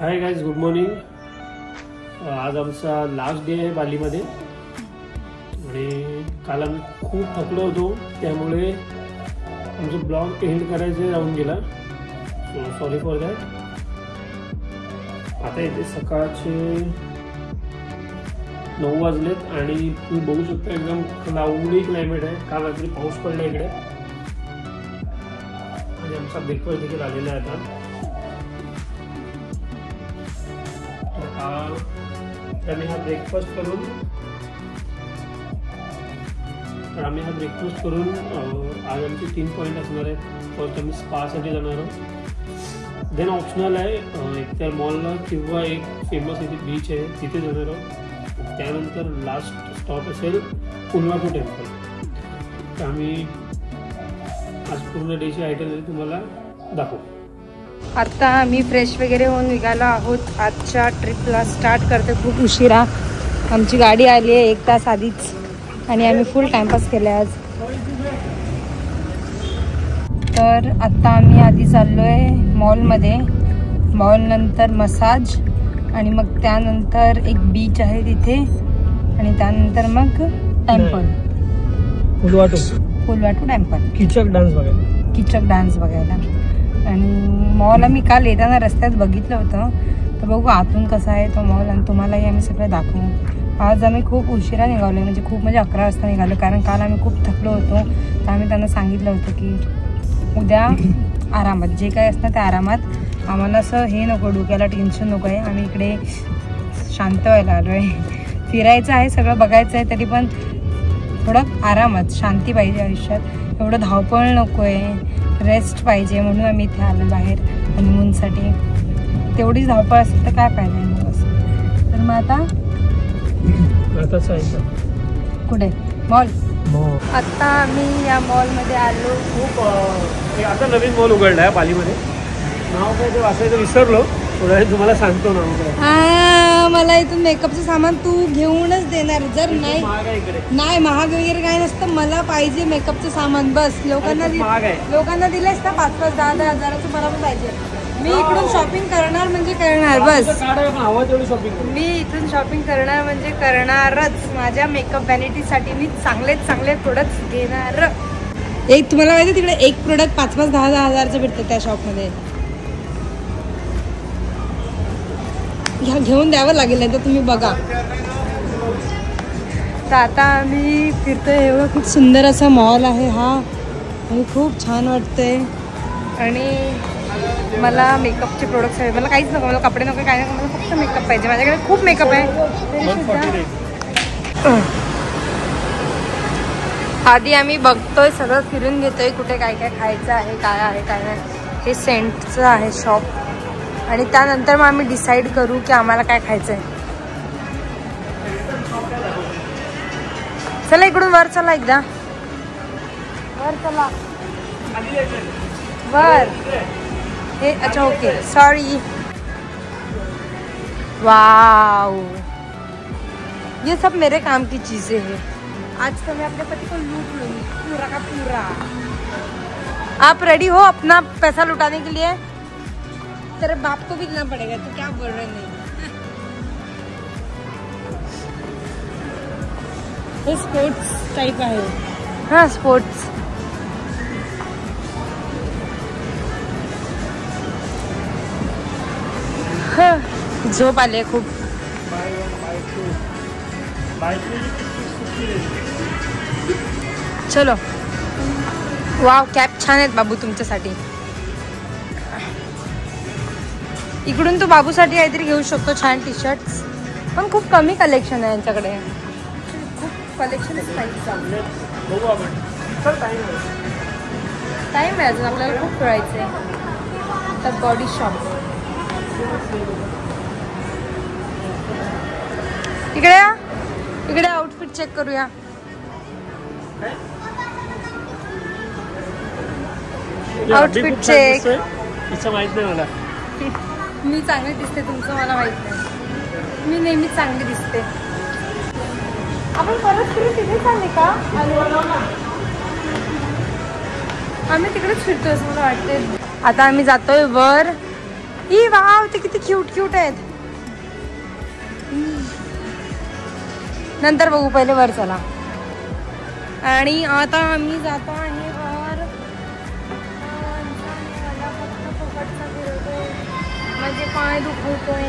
Hi guys, good morning. आज आमचा last day आहे बालीमध्ये आणि काल आम्ही खूप थकलो होतो, त्यामुळे आमचा ब्लॉग एंड करायचा राहून गेला। So sorry for that. आता इथे सकाळचे 9 वाजलेत आणि तुम्ही बघू शकता एकदम क्लाउडी क्लायमेट आहे। काल रात्री पाऊस पडला इकडे आणि आमचा ब्रेकफास्ट देखील आलेला आहे आता। आम्ही हा ब्रेकफास्ट करून आज आमचे 3 पॉईंट असणार आहेत। फर्स्ट आम्ही स्पासाठी जाणार आहोत, देन ऑप्शनल आहे एक तर मॉलला किंवा एक फेमस इथे बीच आहे तिथे जाणार आहोत। त्यानंतर लास्ट स्टॉप असेल पुलवाटू टेम्पल। तर आम्ही आज पूर्ण डेची आयटम तुम्हाला दाखवू। आता आम्ही फ्रेश वगैरे होऊन निघालो आहोत आजच्या ट्रिपला। स्टार्ट करते खूप उशिरा, आमची गाडी आली आहे 1 तास आधीच आणि आम्ही फुल टाइमपास केला आज। तर आता आम्ही आधी चाललो आहे मॉलमध्ये, मॉल नंतर मसाज आणि मग त्यानंतर एक बीच आहे तिथे आणि त्यानंतर मग टेम्पल पुलवाटू टेम्पल, कीचक डान्स बघायला। आणि मॉल आम्ही काल येताना रस्त्यात बघितलं होतं, तर बघू आतून कसा आहे तो मॉल आणि तुम्हालाही आम्ही सगळं दाखवू। आज आम्ही खूप उशिरा निघालो आहे, म्हणजे खूप 11 वाजता निघालो, कारण काल आम्ही खूप थकलो होतो। तर आम्ही त्यांना सांगितलं होतं की उद्या आरामात जे काय असतं त्या आरामात, आम्हाला असं हे नको, डोक्याला टेन्शन नको आहे। आम्ही इकडे शांत व्हायला आलो आहे, फिरायचं आहे, सगळं बघायचं आहे, तरी पण थोडं आरामात शांती पाहिजे आयुष्यात। एवढं धावपळ नको आहे, रेस्ट पाहिजे, म्हणून आम्ही इथे आलो बाहेर हनीमूनसाठी। तेवढीच धावपळ असेल तर काय फायदा आहे मग असं। तर मग आता कुठे मॉल? आता आम्ही या मॉलमध्ये आलो। खूप आता नवीन मॉल उघडला आहे बालीमध्ये, नाव काय ते वाचायचं विसरलो, थोड्या वेळ तुम्हाला सांगतो नाव काय। हा, मला इथून मेकअपचं सामान तू घेऊनच देणार, जर नाही महाग वगैरे काय नसतं, मला पाहिजे मेकअपचं सामान बस। लोकांना दिलेस ना 5-5, 10-10 हजाराचं, मला पण पाहिजे। मी इकडून शॉपिंग करणार म्हणजे करणार बस। मी इथून शॉपिंग करणार म्हणजे करणारच। माझ्या मेकअप व्हॅनिटीसाठी मी चांगले प्रोडक्ट्स घेणार। एक तुम्हाला माहिती तिकडे एक प्रोडक्ट 5-5, 10-10 हजारचं भेटतं त्या शॉपमध्ये। ह्या घेऊन द्यावं लागेल, तर तुम्ही बघा। तर आता आम्ही फिरतोय, एवढं खूप सुंदर असा मॉल आहे हा आणि खूप छान वाटतंय। आणि मला मेकअपचे प्रोडक्ट्स हवे, मला काहीच नको, मला कपडे नको, काय नको, मला फक्त मेकअप पाहिजे। माझ्याकडे खूप मेकअप आहे। आधी आम्ही बघतोय, सगळं फिरून घेतोय, कुठे काय काय खायचं आहे, काय आहे काय नाही। हे सेंटचं आहे शॉप आणि त्यानंतर मग आम्ही डिसाईड करू की आम्हाला काय खायचं आहे। चला इकडून वर चला, एकदा वर चला, वर हे। अच्छा ओके, सॉरी। वाओ, ये सब मेरे काम की चीजें हैं। आज तो मैं अपने पति को लूट लूंगी पूरा का पूरा। आप रेडी हो अपना पैसा लुटाने के लिए? तेरे बाप को भी देना पड़ेगा, तो क्या बोल रहे नहीं। हे स्पोर्ट्स टाइप आहे। हाँ स्पोर्ट्स। हाँ, झोप आले खूप। चलो, वाव कॅप छान आहेत बाबू तुमच्यासाठी। इकडून तो बाबूसाठी काहीतरी घेऊ शकतो, छान टी शर्ट्स, पण खूप कमी कलेक्शन आहे यांच्याकडे, खूप कलेक्शन टाईम आहे अजून, आपल्याला खूप फिरायचं आहे। तर बॉडी शॉप इकडे आउटफिट चेक करूया। आउटफिट चेक, माहित नाही मला, मी चांगली दिसते, तुमचं मला माहित नाही, मी नेहमी चांगली दिसते। आपण परत फिरून तिथे चालले का? आम्ही तिकडेच फिरतोय असं मला वाटते। आता आम्ही जातोय वर। ही वाव, ते किती क्यूट क्यूट आहे। आहेत. नंतर बघू, पहिले वर चला. आणि आता आम्ही जातो आहे वर. मला फक्त फुकटचा फिरवतोय, माझे पाय दुखवतोय.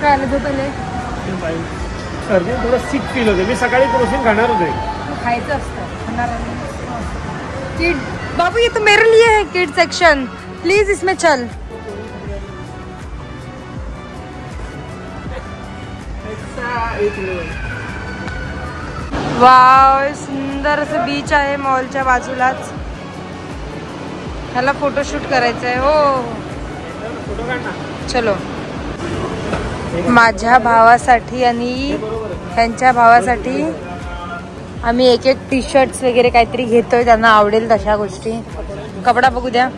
काय आलं तो पहिले थोडं सिक फील होते. मी सकाळी प्रोटीन खाणार होते. खायचं असतं, खाणार. किड बाबू, ये तो मेरे लिए है किड सेक्शन, प्लीज इसमें चल. वाव, सुंदर असं बीच आहे मॉलच्या बाजूलाच. ह्याला फोटोशूट करायचं आहे. हो, चलो. माझ्या भावासाठी आणि ह्यांच्या भावासाठी आम्ही एक एक टी शर्ट्स वगैरे काहीतरी घेतोय, त्यांना आवडेल तशा गोष्टी. कपडा बघू द्या.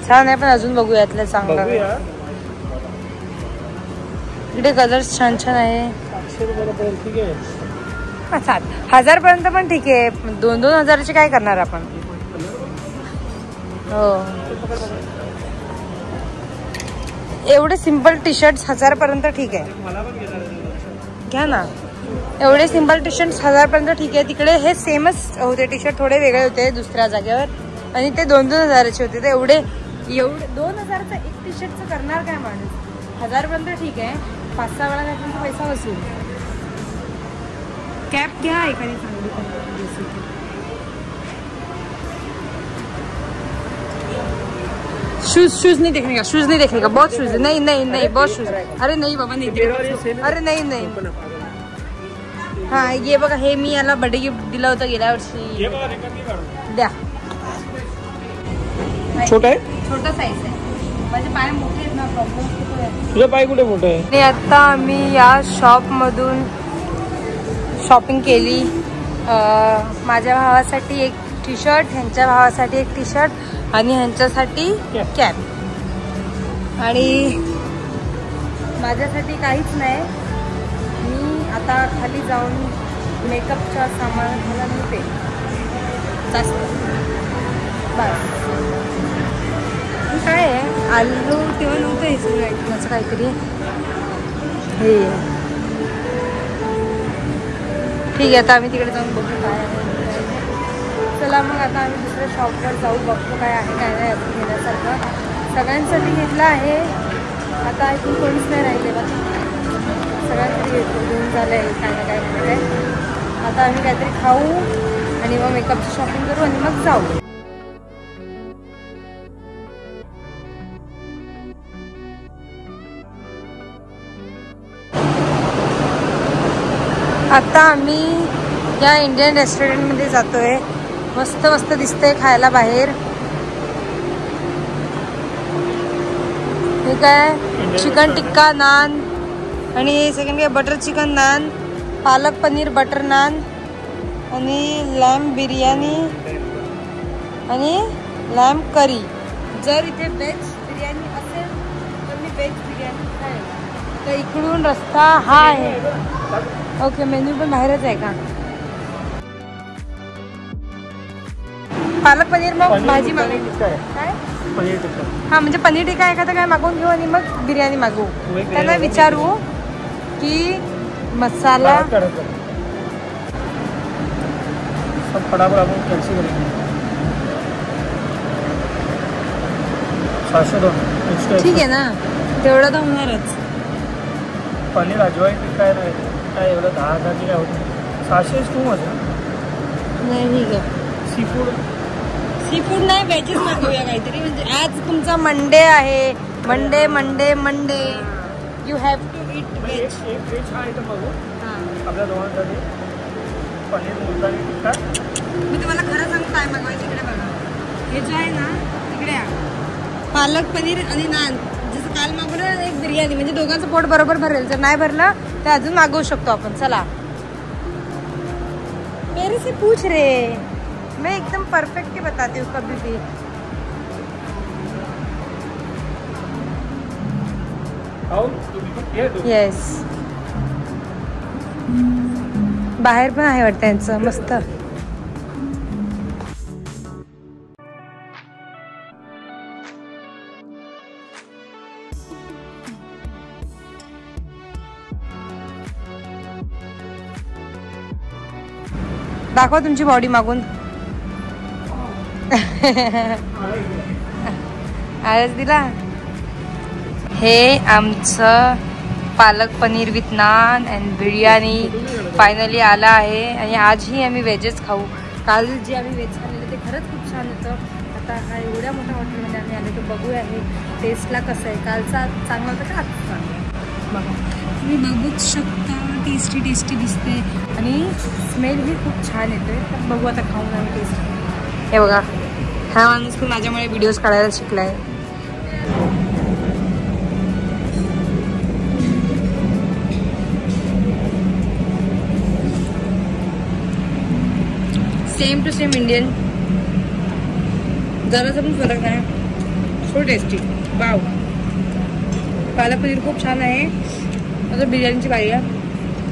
छान आहे, पण अजून बघूया यातलं चांगलं. इकडे कलर्स छान छान आहे. 7,000 पर्यंत पण ठीक आहे. 2-2 हजाराचे काय करणार आपण. हो, एवढे सिंपल टी शर्ट 1000 पर्यंत ठीक आहे. घ्या ना, एवढे सिंपल टी शर्ट 1000 पर्यंत ठीक आहे. तिकडे हे सेमच होते टी शर्ट, थोडे वेगळे होते दुसऱ्या जागेवर, आणि ते 2-2 हजाराचे होते. ते एवढे 2 हजाराचं एक टी शर्टचं करणार काय माणूस. 1000 पर्यंत ठीक आहे. 5-6 वेळा तुमचा पैसा वसूल. कॅप घ्या एखादी चांगली. शूज नहीं देखने का, शूज नहीं देखने का. बहुत शूज है. नहीं नहीं नहीं, बहुत शूज. अरे नहीं बाबा, नहीं. अरे नहीं नहीं. हाँ, ये बघा, हे मी याला बर्थडे गिफ्ट दिलं होतं गेल्या वर्षी. द्या. छोटा आहे, छोटा साईज आहे. माझे पाय मोठे आहेत ना, प्रॉब्लेम. तुझे पाय कुठे मोठे आहे. आणि आता आम्ही या शॉप मधून शॉपिंग केली. माझ्या भावासाठी एक टी शर्ट, ह्यांच्या भावासाठी एक टी शर्ट आणि ह्यांच्यासाठी कॅप. आणि माझ्यासाठी काहीच नाही. मी आता खाली जाऊन मेकअपच्या सामानाला नेते जास्त. बस काय आहे, आलू तेव्हा नव्हतं हे सगळं आयटमाचं काहीतरी. हे ठीक आहे, आता आम्ही तिकडे जाऊन बघू काय आहे. चला मग आता आम्ही दुसऱ्या शॉपवर जाऊ, बघतो काय आहे काय नाही अजून घेण्यासारखं. सगळ्यांसाठी घेतलं आहे. आता इथून कोणीच नाही राहिले बघ, सगळ्यांसाठी घेऊन झालं आहे काय ना काय ना काय. आता आम्ही काहीतरी खाऊ आणि मग मेकअपची शॉपिंग करू आणि मग जाऊ. आता आम्ही या इंडियन रेस्टॉरंटमध्ये जातोय. मस्त मस्त दिसतंय खायला बाहेर. हे काय, चिकन टिक्का नान, आणि सेकंड काय butter chicken naan, palak paneer butter naan, आणि लॅम्ब बिर्याणी आणि लॅम्ब करी. जर इथे व्हेज बिर्याणी असेल तर मी व्हेज बिर्याणी खाईन. तर इकडून रस्ता हा आहे. ओके, मेन्यू पण बाहेरच आहे का. पालक पनीर मग भाजी मागवली काय. पनीर टिक्का. हा, म्हणजे पनीर टिक्का एखादं काय मागवून घेऊ आणि मग बिर्याणी मागवू. त्यांना विचारू की मसाला फटाफट आपण कॅन्सल करू. 702 ठीक आहे ना, तेवढं तर होणारच. पनीर अजवाई टिक्का आहे काय, एवढं 10,000ची काय होतं. 700 टू मध्ये नाही. ठीक आहे, सी फूड नाही, व्हेजच मागवूया काहीतरी. म्हणजे आज तुमचा मंडे आहे. Monday Monday Monday you have to eat veg. Veg हा आयटम मागू आपल्या दोघांसाठी. पनीर मुलतानी टिक्का. मी तुम्हाला खरं सांगू काय मागवायचं. इकडे बघा, हे जे आहे ना तिकडे पालक पनीर आणि नान. जसं काल मागवलं एक बिर्याणी, म्हणजे दोघांचं पोट बरोबर भरेल. जर नाही भरलं तर अजून मागवू शकतो आपण. चला, मेरे से पूछ रे, मैं एकदम परफेक्ट बताती हूँ कभी भी. येस, बाहेर पण आहे वाटतं त्यांचं मस्त. दाखवा तुमची बॉडी मागून. आळस दिला. हे आमचं palak paneer with naan and biryani finally आला आहे. आणि आजही आम्ही व्हेजच खाऊ. काल जे आम्ही व्हेज खाल्लेलं ते खरंच खूप छान होतं. आता हा एवढ्या मोठ्या हॉटेलमध्ये आम्ही आलो तर बघूया हे टेस्टला कसं आहे. कालचा चांगला होता का आजचा चांगला आहे बघा. तुम्ही बघूच शकता. टेस्टी टेस्टी दिसते आणि स्मेलही खूप छान येतोय. तर बघू आता खाऊन आम्ही टेस्ट. हे बघा हा माणूस पण माझ्यामुळे व्हिडिओज काढायला शिकलाय. Same to same Indian. जरासा पण फरक नाही. So tasty. Wow. Palak paneer खूप छान आहे. आता बिर्याणीची बारी आहे.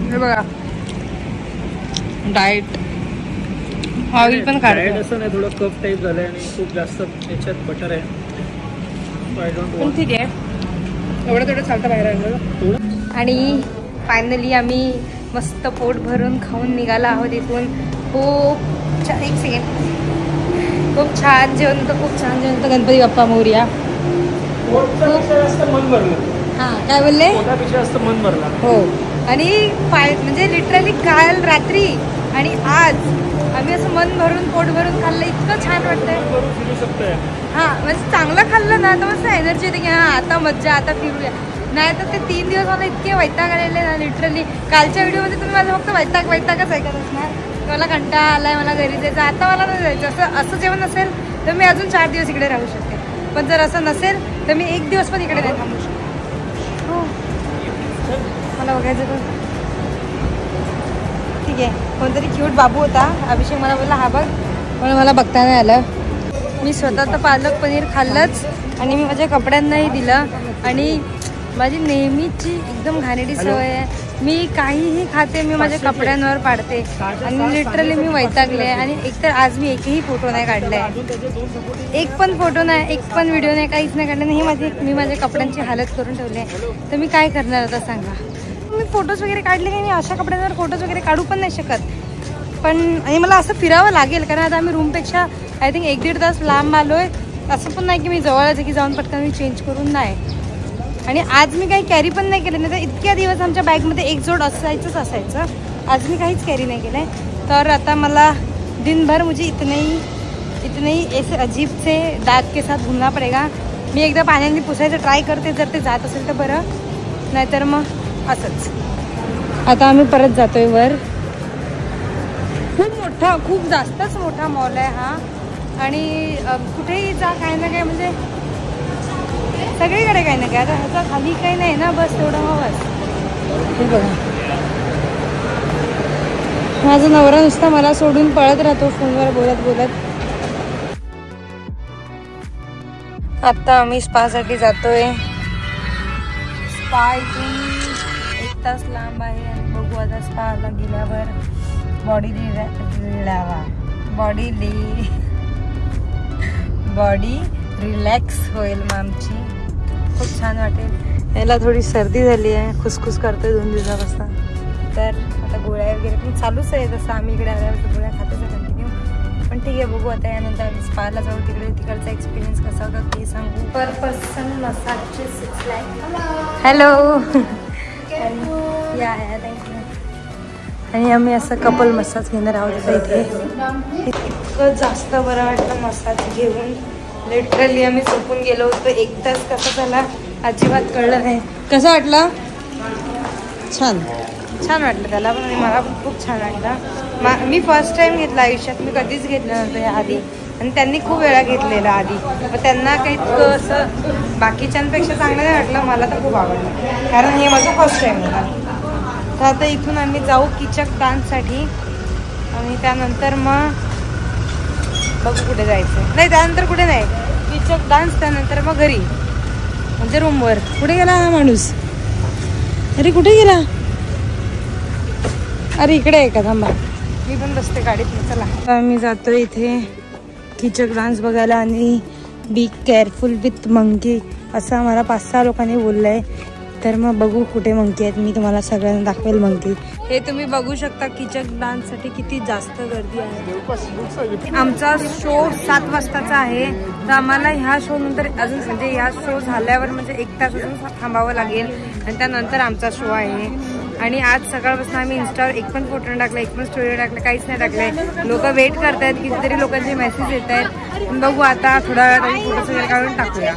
हे बघा डाएट ऑइल पण काढायचं असं नाही. थोडं कप टाईप झालंय आणि खूप जास्त याच्यात बटर आहे. पण ठीक आहे एवढं थोडं चालतं बाहेर आलं. आणि फायनली आम्ही मस्त पोट भरून खाऊन निघाला आहोत इथून. खूप एक सेकंड. खूप छान जेवण होतं. खूप छान जेवण होतं. गणपती बाप्पा मोरया. मन भरलं. हां काय बोलले. जास्त मन भरलं. हो. आणि म्हणजे लिटरली काल रात्री आणि आज आम्ही असं मन भरून पोट भरून खाल्लं. इतकं छान वाटतंय. हां म्हणजे चांगलं खाल्लं ना तर मस्त एनर्जी येते की हां आता मज्जा आता फिरूया. नाही तर ते 3 दिवस मला इतके वैताग आलेले ना लिटरली. कालच्या व्हिडिओमध्ये तुम्ही माझं फक्त वैतागच ऐकत असणार. मला कंटाळा आलाय मला घरी जायचं. आता मला नाही जायचं. असं जेवण असेल तर मी अजून 4 दिवस इकडे राहू शकते. पण जर असं नसेल तर मी 1 दिवस पण इकडे नाही थांबू शकते. हो मला बघायचं तर ठीक आहे. कोणतरी क्यूट बाबू होता. अभिषेक मला बोलला हा बघ. पण मला बघता नाही आलं. मी स्वतः तर पालक पनीर खाल्लंच आणि मी माझ्या कपड्यांनाही दिलं. आणि माझी नेहमीची एकदम घाणेरडी सवय आहे. मी काहीही खाते मी माझ्या कपड्यांवर पाडते. आणि लिटरली मी वैतागले. आणि एकतर आज मी एकही फोटो नाही काढलाय. एक पण फोटो नाही. एक पण व्हिडिओ नाही. काहीच नाही काढलं नाही. मी माझ्या कपड्यांची हालत करून ठेवली आहे. तर मी काय करणार आता सांगा. मी फोटोज वगैरे काढले नाही. मी अशा कपड्यांवर फोटोज वगैरे काढू पण नाही शकत. पण आणि मला असं फिरावं लागेल कारण आता आम्ही रूमपेक्षा आय थिंक 1-1.5 तास लांब आलो आहे. असं पण नाही की मी जवळच आहे की जाऊन पटकन मी चेंज करून नाही. आणि आज मी काही कॅरी पण नाही केलं. नाही तर इतक्या दिवस आमच्या बॅगमध्ये एक जोड असायचं. आज मी काहीच कॅरी नाही केलं आहे. तर आता मला दिनभर मुझे इतने ही ऐसे अजीब से दाग के साथ घूमना पडेगा. मी एकदा पाण्याने पुसायचं ट्राय करते. जर ते जात असेल तर बरं. नाहीतर मग असंच. आता आम्ही परत जातोय वर. खूप जास्तच मोठा मॉल आहे हा. आणि कुठेही जा काही ना काही म्हणजे सगळीकडे काही ना काय. आता ह्याचा खाली काही नाही ना बस तेवढं हवंच. हे बघा माझा नवरा नुसता मला सोडून पळत राहतो फोनवर बोलत. आता आम्ही स्पासाठी जातोय. स्पा इथून 1 तास लांब आहे. आणि बघू आता स्पाला गेल्यावर बॉडी रिलॅक्स होईल मग आमची. खूप छान वाटेल. याला थोडी सर्दी झाली आहे. खुसखुस करतोय 2 दिवसापासून. तर आता गोळ्या वगैरे पण चालूच आहे. जसं आम्ही इकडे आल्यावर गोळ्या खातेच कंटिन्यू. पण ठीक आहे बघू आता यानंतर आम्ही स्पाला जाऊ. तिकडचा एक्सपिरियन्स कसा होता ते सांगू. पर पर्सन मसाजचे 6 लाख. हॅलो या थँक्यू. आणि आम्ही असं कपल मसाज घेणार आहोत इथे. इतकं जास्त बरं वाटतं मसाज घेऊन. लिटरली आम्ही झोपून गेलो होतो. 1 तास कसा झाला अजिबात कळलं नाही. कसं वाटलं. छान वाटलं त्याला पण. आणि मला पण खूप छान वाटलं. मी फर्स्ट टाइम घेतला आयुष्यात. मी कधीच घेतलं नव्हतं या आधी. आणि त्यांनी खूप वेळा घेतलेलं आधी. मग त्यांना काही इतकं असं बाकीच्यांपेक्षा चांगलं नाही वाटलं. मला तर खूप आवडलं कारण हे माझं फर्स्ट टाइम होता. तर आता इथून आम्ही जाऊ कीचक डान्ससाठी. आणि त्यानंतर मग बघू कुठे जायचं. नाही त्यानंतर कुठे नाही. कीचक डान्स त्यानंतर मग घरी म्हणजे रूमवर. कुठे गेला हा माणूस. अरे कुठे गेला. अरे इकडे आहे का. थांबा मी पण बसते गाडीत. चला आम्ही जातो इथे कीचक डान्स बघायला. आणि बी केअरफुल विथ मंकी असं आम्हाला 5-6 लोकांनी बोललं आहे. तर मग बघू कुठे मंकी आहेत, मी तुम्हाला सगळ्यांना दाखवेल मंकी. हे तुम्ही बघू शकता कीचक डान्ससाठी किती जास्त गर्दी आहे. आमचा शो 7 वाजताचा आहे, तर आम्हाला ह्या शो नंतर अजून म्हणजे ह्या शो झाल्यावर म्हणजे 1 तास अजून थांबावं लागेल आणि त्यानंतर आमचा शो आहे. आणि आज सकाळपासून आम्ही इंस्टावर एक पण फोटो नाही टाकला, एक पण स्टोरी टाकला, काहीच नाही टाकलंय. लोक वेट करतायत, कितीतरी लोकांचे मेसेज येत आहेत. बघू आता थोड्या वेळात आम्ही फोटोज वगैरे काढून टाकूया.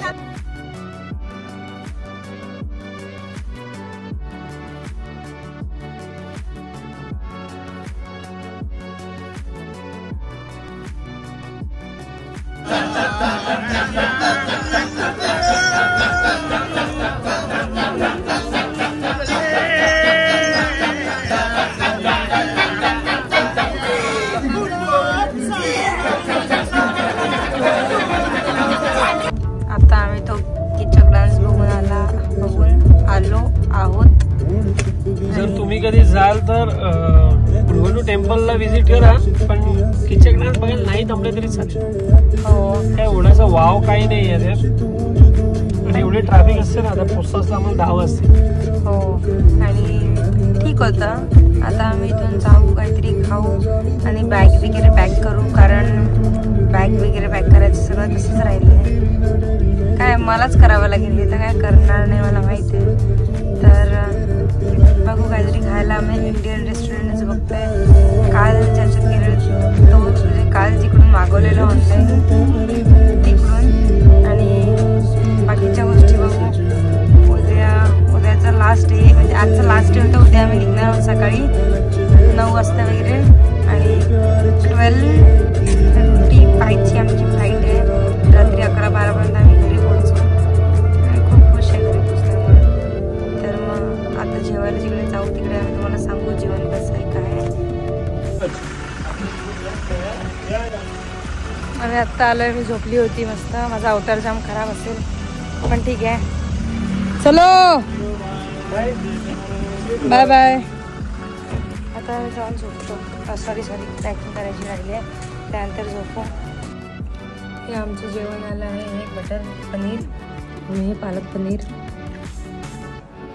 तुम्ही कधी जाल तर पुरवंडू टेम्पलला व्हिजिट करा, पण कीचक डान्स बघायला नाही जमले तरी चालेल. काय एवढासा वाव काही नाही आहे आणि एवढी ट्रॅफिक असते ना, आता पोचताच आम्हाला 10 वाजते. हो आणि ठीक होतं. आता आम्ही इथून जाऊ, काहीतरी खाऊ आणि बॅग वगैरे पॅक करू, कारण बॅग वगैरे पॅक करायचं सगळं तसंच राहिलं. काय मलाच करावं लागेल, हे तर काय करणार नाही मला माहिती आहे. तर बघू काहीतरी खायला. आम्ही इंडियन रेस्टॉरंटच बघतोय. काल ज्याच्यात गेलेलो तो म्हणजे काल जिकडून मागवलेलं ऑनलाईन तिकडून, आणि बाकीच्या गोष्टी बघू. उद्याचा लास्ट डे म्हणजे आजचा लास्ट डे होता. उद्या आम्ही निघणार आहोत सकाळी 9 वाजता वगैरे आणि 12:35ची आमची फ्लाईट आहे. रात्री 11-12पर्यंत आम्ही घरी पोहोचू आणि खूप खुश आहे घरी पोहोचल्यामुळे. तर मग आता जेवायला जिकडे जाऊ तिकडे आम्ही तुम्हाला सांगू जेवण कसं आहे काय आहे. आम्ही आत्ता आलोय, मी झोपली होती मस्त. माझा अवतार जाम खराब असेल पण ठीक आहे. चलो बाय बाय. आता जाऊन झोपतो. सॉरी पॅकिंग करायची राहिली आहे, त्यानंतर झोपू. हे आमचं जेवण आलं आहे. हे बटर पनीर आणि हे पालक पनीर.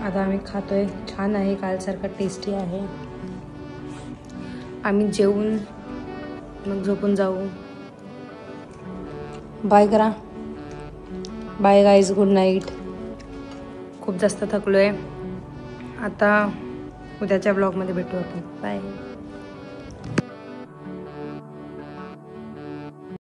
आता आम्ही खातोय. छान आहे, कालसारखं टेस्टी आहे. आम्ही जेवून मग झोपून जाऊ. बाय करा. Bye guys, good night. खूप जास्त थकलो आहे. आता उद्याच्या ब्लॉगमध्ये भेटू आपण. बाय.